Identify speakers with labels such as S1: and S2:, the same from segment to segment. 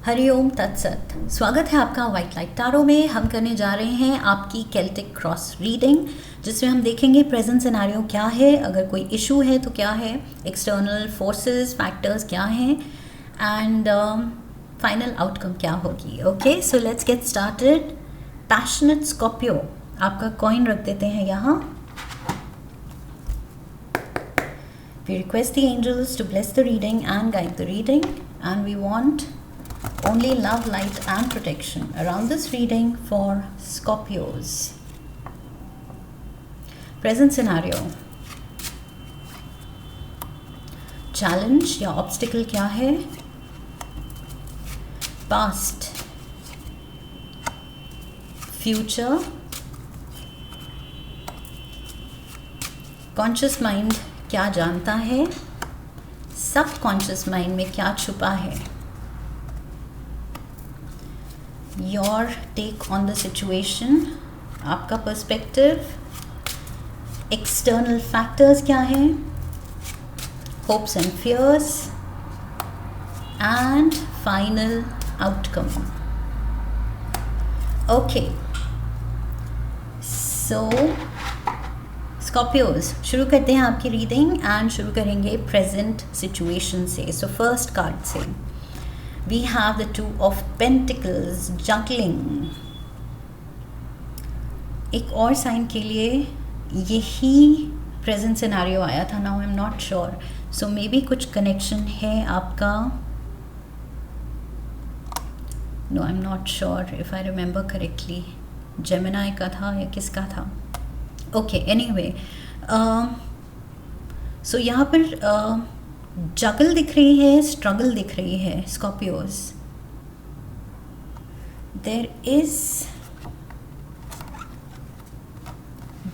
S1: हरिओम तत्सत। स्वागत है आपका वाइट लाइट टारो में। हम करने जा रहे हैं आपकी केल्टिक क्रॉस रीडिंग, जिसमें हम देखेंगे प्रेजेंट सिनेरियो क्या है, अगर कोई इशू है तो क्या है, एक्सटर्नल फोर्सेस फैक्टर्स क्या हैं, एंड फाइनल आउटकम क्या होगी। Okay, so let's get started. Passionate Scorpio, आपका कॉइन रख देते हैं यहाँ। We request the angels to bless the reading and guide the reading, and we want only love, light and protection around this reading for Scorpios. Present scenario, challenge या obstacle क्या है, past, future, conscious mind क्या जानता है, सब conscious mind में क्या छुपा है, your take on the situation, आपका पर्सपेक्टिव, एक्सटर्नल फैक्टर्स क्या हैं, hopes and fears, and final outcome. Okay, so Scorpios, शुरू करते हैं आपकी रीडिंग एंड शुरू करेंगे प्रेजेंट सिचुएशन से। सो फर्स्ट कार्ड से we have the 2 of pentacles, juggling. एक और साइन के लिए यही प्रेजेंट सिनेरियो आया था, now I am not sure, so maybe कुछ कनेक्शन है आपका, no I am not sure if I remember correctly, Gemini का था या किसका था। ओके, एनीवे, सो यहाँ पर जगल दिख रही है, स्ट्रगल दिख रही है Scorpios. There is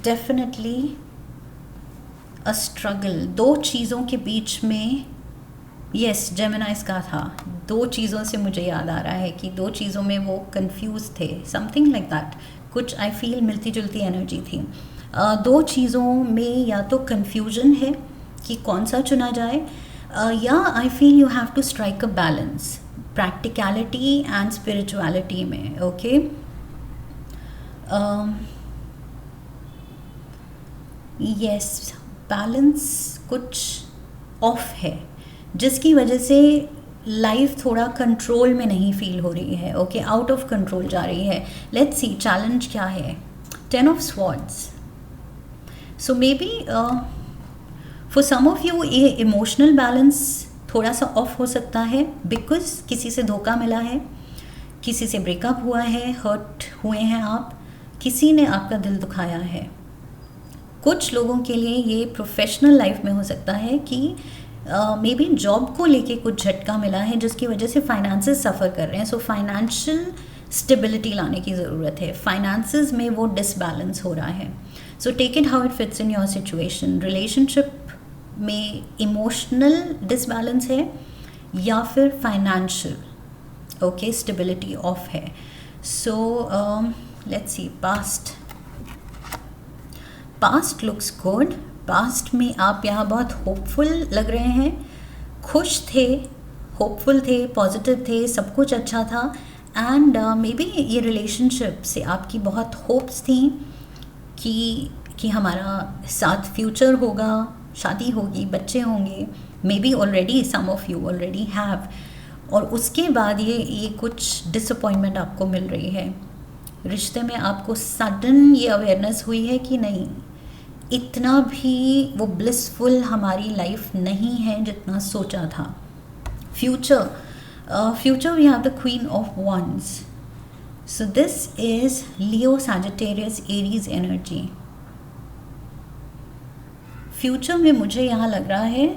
S1: definitely a struggle, दो चीज़ों के बीच में। यस, जेमिनाइज का था, दो चीज़ों से मुझे याद आ रहा है कि दो चीज़ों में वो कंफ्यूज थे, समथिंग लाइक दैट, कुछ आई फील मिलती जुलती एनर्जी थी। दो चीज़ों में या तो कन्फ्यूजन है कि कौन सा चुना जाए, या I feel you have to strike a balance practicality and spirituality में। ओके, यस, बैलेंस कुछ ऑफ है जिसकी वजह से लाइफ थोड़ा कंट्रोल में नहीं फील हो रही है। ओके, आउट ऑफ कंट्रोल जा रही है। लेट्स सी चैलेंज क्या है। 10 of swords, so maybe for some of you ये इमोशनल बैलेंस थोड़ा सा ऑफ हो सकता है, बिकॉज किसी से धोखा मिला है, किसी से ब्रेकअप हुआ है, हर्ट हुए हैं आप, किसी ने आपका दिल दुखाया है। कुछ लोगों के लिए ये प्रोफेशनल लाइफ में हो सकता है कि मे बी जॉब को लेके कुछ झटका मिला है जिसकी वजह से फाइनेंसेस सफ़र कर रहे हैं। सो फाइनेंशियल स्टेबिलिटी लाने की ज़रूरत है, फाइनेंसेस में वो डिसबैलेंस हो रहा है। So take it how it fits in your situation. Relationship में इमोशनल डिसबैलेंस है या फिर फाइनेंशियल, ओके, स्टेबिलिटी ऑफ है। So let's see past looks good. Past में आप यहाँ बहुत होपफुल लग रहे हैं, खुश थे, होपफुल थे, पॉजिटिव थे, सब कुछ अच्छा था, एंड मे बी ये रिलेशनशिप से आपकी बहुत होप्स थी कि हमारा साथ फ्यूचर होगा, शादी होगी, बच्चे होंगे, maybe already some of you already have, और उसके बाद ये कुछ डिसअपॉइंटमेंट आपको मिल रही है। रिश्ते में आपको सडन ये अवेयरनेस हुई है कि नहीं, इतना भी वो ब्लिसफुल हमारी लाइफ नहीं है जितना सोचा था। Future we have the queen of wands, so this is Leo, Sagittarius, Aries energy. Future में मुझे यहाँ लग रहा है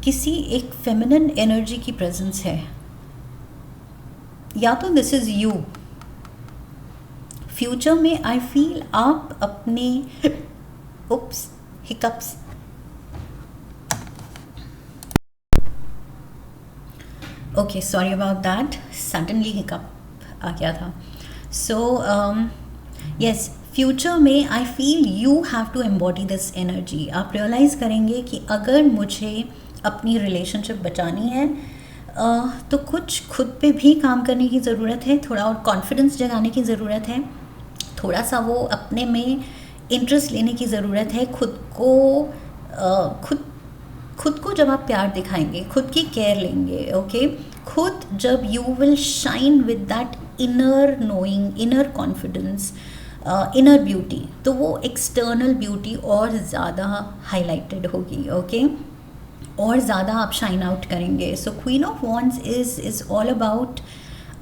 S1: किसी एक फेमिनिन एनर्जी की प्रेजेंस है, या तो दिस इज यू। फ्यूचर में आई फील आप अपने hiccups, okay, sorry about that, suddenly hiccup आ गया था। सो यस, फ्यूचर में I feel you have to embody this energy. आप रियलाइज़ करेंगे कि अगर मुझे अपनी रिलेशनशिप बचानी है, तो कुछ खुद पे भी काम करने की ज़रूरत है, थोड़ा और कॉन्फिडेंस जगाने की ज़रूरत है, थोड़ा सा वो अपने में इंटरेस्ट लेने की ज़रूरत है। खुद को जब आप प्यार दिखाएंगे, खुद की केयर लेंगे, ओके, खुद जब you will shine with that inner knowing, inner confidence, inner beauty, तो वो एक्सटर्नल ब्यूटी और ज़्यादा हाईलाइटेड होगी, ओके, और ज़्यादा आप शाइन आउट करेंगे। सो queen of wands is all about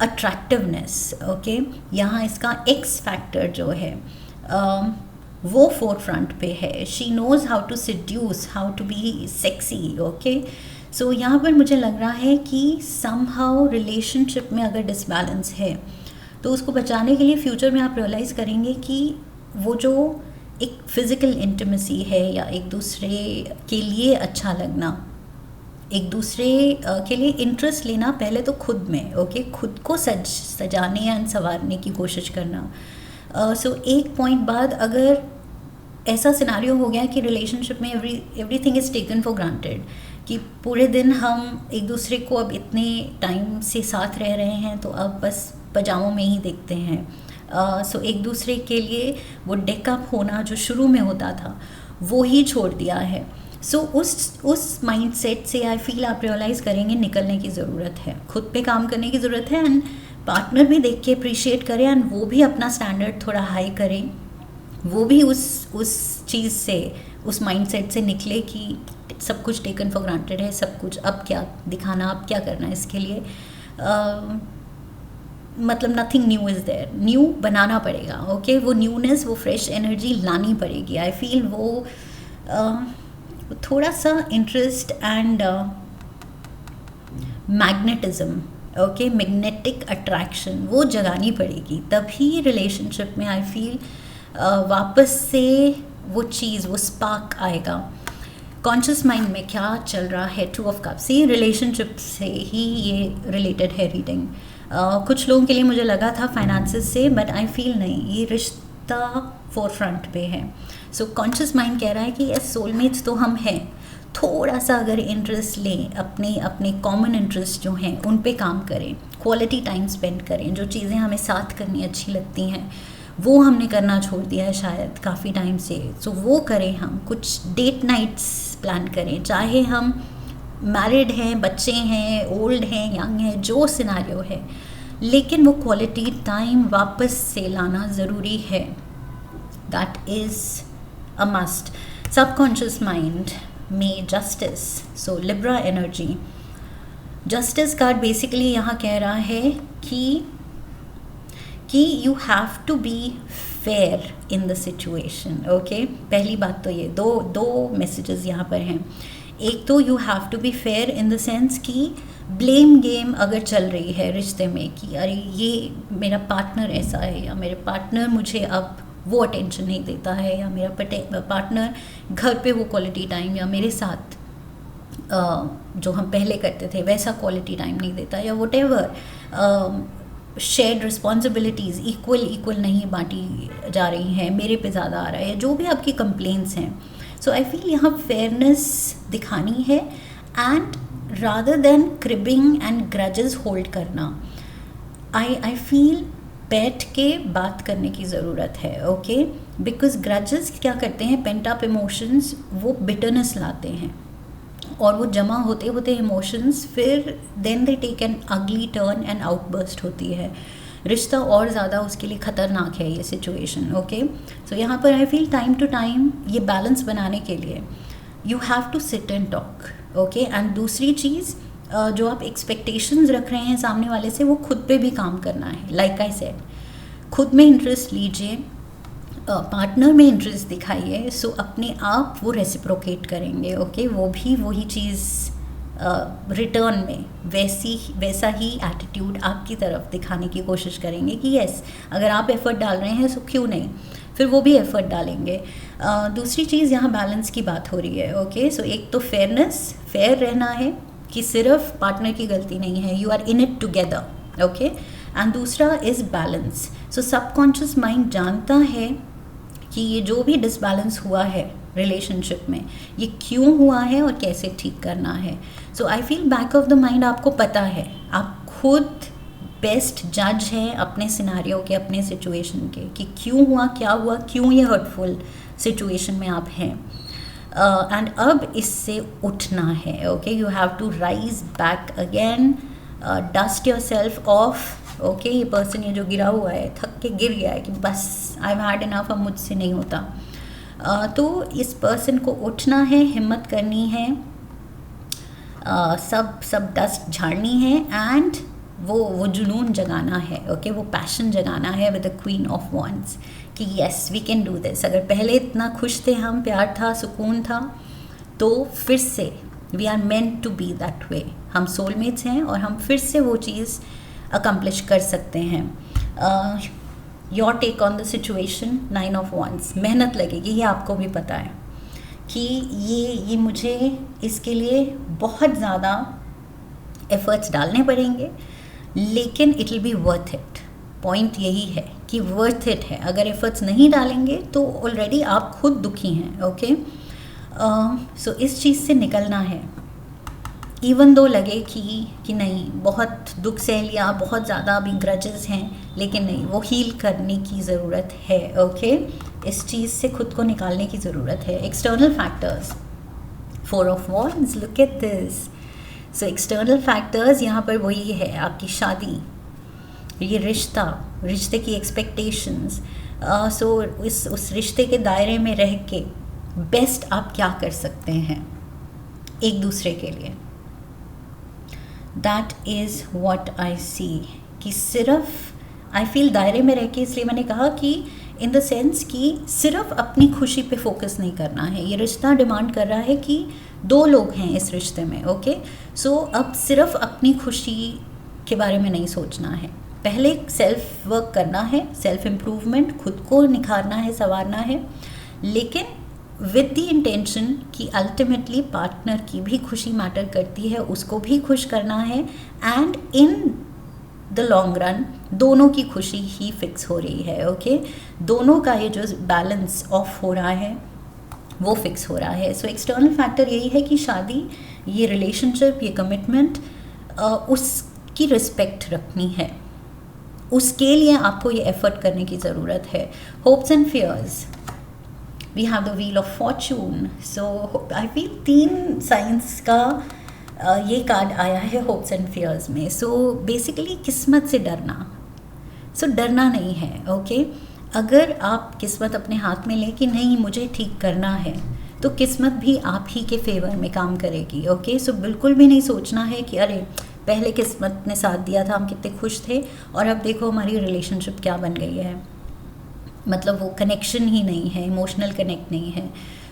S1: attractiveness, okay. यहाँ इसका एक्स फैक्टर जो है वो फोर फ्रंट पे है। She knows how to seduce, how to be sexy, okay. So यहाँ पर मुझे लग रहा है कि समहाउ रिलेशनशिप में अगर डिसबैलेंस है तो उसको बचाने के लिए फ्यूचर में आप रियलाइज़ करेंगे कि वो जो एक फ़िज़िकल इंटीमेसी है या एक दूसरे के लिए अच्छा लगना, एक दूसरे के लिए इंटरेस्ट लेना, पहले तो खुद में, ओके, खुद को सजाने एंड संवारने की कोशिश करना। सो एक पॉइंट बाद अगर ऐसा सिनारियो हो गया कि रिलेशनशिप में everything is taken for granted, कि पूरे दिन हम एक दूसरे को अब इतने टाइम से साथ रह रहे हैं तो अब बस पजामों में ही देखते हैं। सो एक दूसरे के लिए वो डेकअप होना जो शुरू में होता था वो ही छोड़ दिया है। सो उस माइंडसेट से आई फील आप रियलाइज़ करेंगे निकलने की ज़रूरत है, खुद पे काम करने की ज़रूरत है, एंड पार्टनर भी देख के अप्रिशिएट करें एंड वो भी अपना स्टैंडर्ड थोड़ा हाई करें, वो भी उस चीज़ से, उस माइंडसेट से निकले कि सब कुछ टेकन फॉर ग्रांटेड है, सब कुछ अब क्या दिखाना, अब क्या करना है इसके लिए, मतलब nothing new is there, new बनाना पड़ेगा, ओके। वो न्यूनेस, वो फ्रेश एनर्जी लानी पड़ेगी। आई फील वो थोड़ा सा interest and magnetism, okay, magnetic attraction वो जगानी पड़ेगी, तभी रिलेशनशिप में आई फील वापस से वो चीज़, वो स्पार्क आएगा। कॉन्शियस माइंड में क्या चल रहा है, टू ऑफ कप्स, ये रिलेशनशिप से ही ये रिलेटेड है रीडिंग। कुछ लोगों के लिए मुझे लगा था फाइनेंसेस से, बट आई फील नहीं, ये रिश्ता फोर फ्रंट पे है। सो कॉन्शियस माइंड कह रहा है कि ये सोलमेट्स तो हम हैं, थोड़ा सा अगर इंटरेस्ट लें, अपने कॉमन इंटरेस्ट जो हैं उन पे काम करें, क्वालिटी टाइम स्पेंड करें, जो चीज़ें हमें साथ करनी अच्छी लगती हैं वो हमने करना छोड़ दिया है शायद काफ़ी टाइम से। सो वो करें, हम कुछ डेट नाइट्स प्लान करें, चाहे हम मैरिड हैं, बच्चे हैं, ओल्ड हैं, यंग हैं, जो सिनारियो है, लेकिन वो क्वालिटी टाइम वापस से लाना ज़रूरी है। That is a must. Subconscious mind में justice, so Libra energy, justice card basically यहाँ कह रहा है कि you have to be fair in the situation, okay. पहली बात तो ये दो मैसेजेस यहाँ पर हैं। एक तो you have to be fair in the sense कि ब्लेम गेम अगर चल रही है रिश्ते में कि अरे ये मेरा पार्टनर ऐसा है, या मेरे पार्टनर मुझे अब वो अटेंशन नहीं देता है, या मेरा पार्टनर घर पे वो क्वालिटी टाइम या मेरे साथ जो हम पहले करते थे वैसा क्वालिटी टाइम नहीं देता, या what ever shared responsibilities equal नहीं बांटी जा रही हैं, मेरे पे ज़्यादा आ रहा है, जो भी आपकी कंप्लेंट्स हैं। सो आई फील यहाँ फेयरनेस दिखानी है, and rather than cribbing and grudges hold करना, आई फील बैठ के बात करने की ज़रूरत है, ओके। बिकॉज ग्रजेस क्या करते हैं, पेंट अप इमोशंस वो बिटरनेस लाते हैं, और वो जमा होते होते इमोशंस फिर then they take an ugly turn and outburst होती है, रिश्ता और ज़्यादा उसके लिए ख़तरनाक है ये सिचुएशन, ओके। सो यहाँ पर I feel time to time ये बैलेंस बनाने के लिए you have to sit and talk, okay. And दूसरी चीज़ जो आप एक्सपेक्टेशंस रख रहे हैं सामने वाले से, वो खुद पे भी काम करना है। लाइक आई सेड, खुद में इंटरेस्ट लीजिए, पार्टनर में इंटरेस्ट दिखाइए, सो अपने आप वो रेसिप्रोकेट करेंगे, ओके। वो भी वही चीज़ रिटर्न में वैसा ही एटीट्यूड आपकी तरफ दिखाने की कोशिश करेंगे कि यस, अगर आप एफ़र्ट डाल रहे हैं तो क्यों नहीं, फिर वो भी एफ़र्ट डालेंगे। दूसरी चीज़ यहाँ बैलेंस की बात हो रही है, ओके। सो एक तो फेयरनेस, फेयर रहना है कि सिर्फ पार्टनर की गलती नहीं है, you are in it together, okay. And दूसरा is balance. So subconscious mind जानता है कि ये जो भी डिसबैलेंस हुआ है रिलेशनशिप में, ये क्यों हुआ है और कैसे ठीक करना है. So I feel back of the mind आपको पता है, आप खुद बेस्ट जज हैं अपने सिनारियो के, अपने सिचुएशन के, कि क्यों हुआ, क्या हुआ, क्यों ये हर्टफुल सिचुएशन में आप हैं. एंड अब इससे उठना है. Okay, you have to rise back again, dust yourself off. Okay, ये पर्सन ये जो गिरा हुआ है, थक के गिर गया है कि बस आई हैव हैड इनफ, अब मुझसे नहीं होता. तो इस पर्सन को उठना है, हिम्मत करनी है, सब डस्ट झाड़नी है, एंड वो जुनून जगाना है. ओके, वो पैशन जगाना है with the queen of wands कि yes we can do this. अगर पहले इतना खुश थे हम, प्यार था, सुकून था, तो फिर से we are meant to be that way. हम सोलमेट्स हैं और हम फिर से वो चीज़ अकम्प्लिश कर सकते हैं. Your take on the situation. 9 of wands, मेहनत लगेगी, ये आपको भी पता है कि ये मुझे इसके लिए बहुत ज़्यादा एफर्ट्स डालने पड़ेंगे, लेकिन it will be worth it. Point यही है कि वर्थ इट है. अगर एफर्ट्स नहीं डालेंगे तो ऑलरेडी आप खुद दुखी हैं. ओके, सो इस चीज़ से निकलना है. इवन दो लगे कि नहीं, बहुत दुख सह लिया, बहुत ज़्यादा अभी ग्रजेस हैं, लेकिन नहीं, वो हील करने की ज़रूरत है. ओके, इस चीज़ से खुद को निकालने की ज़रूरत है. External factors, 4 of wands, look at this. So external factors यहाँ पर वही है, आपकी शादी, ये रिश्ते की एक्सपेक्टेशंस. सो उस रिश्ते के दायरे में रह के बेस्ट आप क्या कर सकते हैं एक दूसरे के लिए. दैट इज़ व्हाट आई सी. कि सिर्फ आई फील दायरे में रह के, इसलिए मैंने कहा कि इन द सेंस कि सिर्फ अपनी खुशी पे फोकस नहीं करना है. ये रिश्ता डिमांड कर रहा है कि 2 लोग हैं इस रिश्ते में. ओके, सो अब सिर्फ अपनी खुशी के बारे में नहीं सोचना है. पहले सेल्फ वर्क करना है, सेल्फ इम्प्रूवमेंट, खुद को निखारना है, संवारना है, लेकिन विद द इंटेंशन कि अल्टीमेटली पार्टनर की भी खुशी मैटर करती है, उसको भी खुश करना है, and in the long run दोनों की खुशी ही फिक्स हो रही है. ओके, दोनों का ये जो बैलेंस ऑफ हो रहा है वो फिक्स हो रहा है. सो एक्सटर्नल फैक्टर यही है कि शादी, ये रिलेशनशिप, ये कमिटमेंट, उसकी रिस्पेक्ट रखनी है. उसके लिए आपको ये एफर्ट करने की ज़रूरत है. Hopes and fears, we have the wheel of fortune. So I feel 3 science का ये कार्ड आया है होप्स एंड फियर्स में. सो बेसिकली किस्मत से डरना. सो डरना नहीं है. ओके, अगर आप किस्मत अपने हाथ में लें कि नहीं मुझे ठीक करना है, तो किस्मत भी आप ही के फेवर में काम करेगी. ओके, सो बिल्कुल भी नहीं सोचना है कि अरे पहले किस्मत ने साथ दिया था, हम कितने खुश थे, और अब देखो हमारी रिलेशनशिप क्या बन गई है. मतलब वो कनेक्शन ही नहीं है, इमोशनल कनेक्ट नहीं है.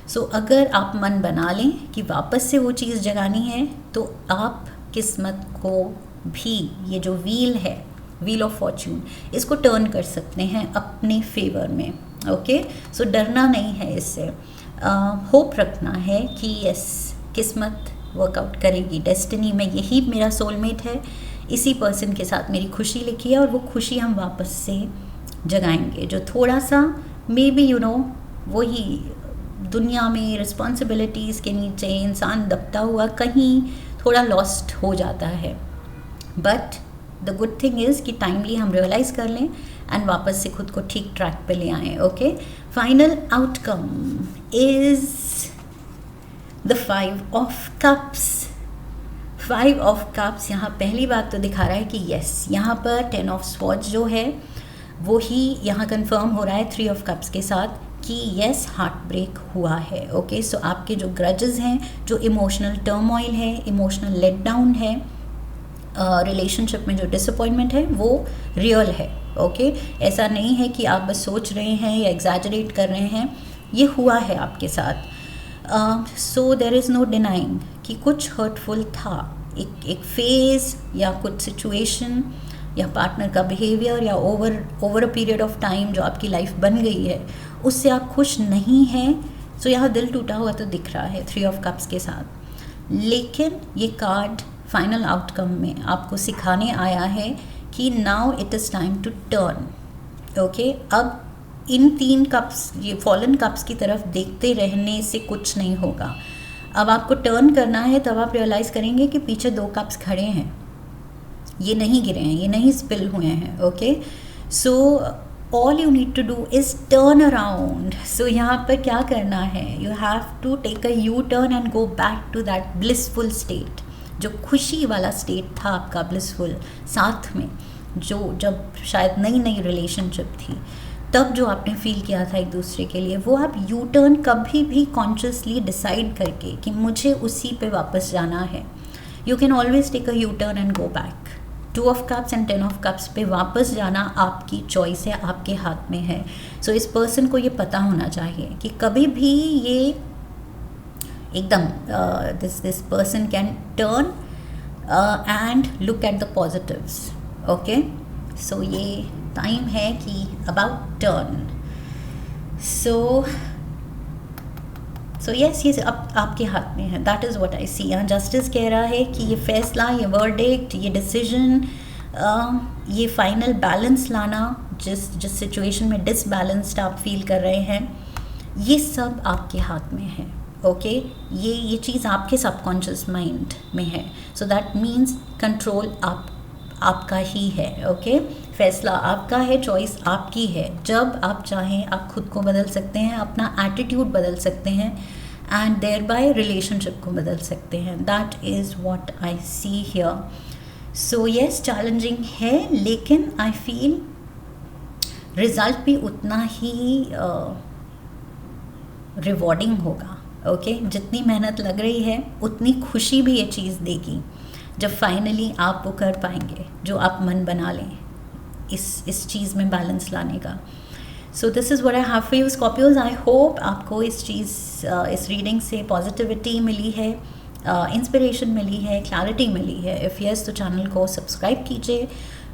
S1: सो अगर आप मन बना लें कि वापस से वो चीज़ जगानी है, तो आप किस्मत को भी, ये जो व्हील है, व्हील ऑफ फॉर्चून, इसको टर्न कर सकते हैं अपने फेवर में. ओके, सो डरना नहीं है इससे. होप रखना है कि यस, किस्मत वर्कआउट करेगी, डेस्टिनी में यही मेरा सोलमेट है, इसी पर्सन के साथ मेरी खुशी लिखी है, और वो खुशी हम वापस से जगाएंगे. जो थोड़ा सा मे बी वही दुनिया में रिस्पॉन्सिबिलिटीज़ के नीचे इंसान दबता हुआ कहीं थोड़ा लॉस्ट हो जाता है. But the good thing is कि टाइमली हम रियलाइज़ कर लें एंड वापस से खुद को ठीक ट्रैक पे ले आएँ. Okay, final outcome is the 5 of cups. 5 of cups यहाँ पहली बात तो दिखा रहा है कि यस, यहाँ पर 10 ऑफ स्वॉर्ड्स जो है वो ही यहाँ कंफर्म हो रहा है 3 ऑफ कप्स के साथ कि यस, हार्ट ब्रेक हुआ है. ओके, सो आपके जो ग्रजेस हैं, जो इमोशनल टर्मोइल है, इमोशनल लेट डाउन है, रिलेशनशिप में जो डिसअपॉइंटमेंट है, वो रियल है. ओके, ऐसा नहीं है कि आप बस सोच रहे हैं या एग्जैजरेट कर रहे हैं, ये हुआ है आपके साथ. So there is no denying कि कुछ हर्टफुल था, एक फेज़ या कुछ सिचुएशन या पार्टनर का बिहेवियर या over a period of time जो आपकी लाइफ बन गई है, उससे आप खुश नहीं हैं. सो यहाँ दिल टूटा हुआ तो दिख रहा है 3 ऑफ कप्स के साथ. लेकिन ये कार्ड फाइनल आउटकम में आपको सिखाने आया है कि now it is time to turn. Okay, अब इन 3 कप्स, ये फॉलन कप्स की तरफ देखते रहने से कुछ नहीं होगा। अब आपको टर्न करना है, तब आप रियलाइज़ करेंगे कि पीछे 2 कप्स खड़े हैं, ये नहीं गिरे हैं, ये नहीं स्पिल हुए हैं। Okay, so all you need to do is turn around. So यहाँ पर क्या करना है, you have to take a U turn and go back to that blissful state, जो खुशी वाला स्टेट था आपका, ब्लिसफुल, साथ में जो जब शायद नई नई रिलेशनशिप थी, तब जो आपने फील किया था एक दूसरे के लिए, वो आप यू टर्न कभी भी कॉन्शियसली डिसाइड करके कि मुझे उसी पे वापस जाना है। You can always take a U turn and go back. 2 of cups and 10 of cups पे वापस जाना आपकी चॉइस है, आपके हाथ में है। सो इस पर्सन को ये पता होना चाहिए कि कभी भी ये एकदम this person can turn and look at the positives. Okay, so ये टाइम है कि अबाउट टर्न। सो यस, ये अब आपके हाथ में है। दैट इज़ व्हाट आई सी। यहाँ जस्टिस कह रहा है कि ये फैसला, ये वर्डिक्ट, ये डिसीजन, ये फाइनल बैलेंस लाना, जिस सिचुएशन में डिसबैलेंस्ड आप फील कर रहे हैं, ये सब आपके हाथ में है। ओके, ये चीज़ आपके सबकॉन्शियस माइंड में है। सो दैट मीन्स कंट्रोल आपका ही है। ओके, फैसला आपका है, चॉइस आपकी है। जब आप चाहें आप खुद को बदल सकते हैं, अपना एटीट्यूड बदल सकते हैं, एंड देयर बाय रिलेशनशिप को बदल सकते हैं। That is what I see here. So yes, challenging है, लेकिन आई फील रिजल्ट भी उतना ही रिवॉर्डिंग होगा। ओके, जितनी मेहनत लग रही है उतनी खुशी भी ये चीज़ देगी जब फाइनली आप वो कर पाएंगे जो आप मन बना लें इस चीज़ में बैलेंस लाने का। So this is what I have for you Scorpios. I hope आपको इस रीडिंग से पॉजिटिविटी मिली है, इंस्पिरेशन मिली है, क्लैरिटी मिली है। इफ़ यस, तो चैनल को सब्सक्राइब कीजिए,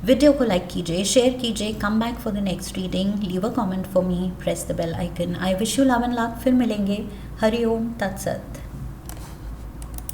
S1: वीडियो को लाइक कीजिए, शेयर कीजिए, come back for the next reading, leave a comment for me, press the bell icon. I wish you love and luck. फिर मिलेंगे। हरि ओम तत्सत।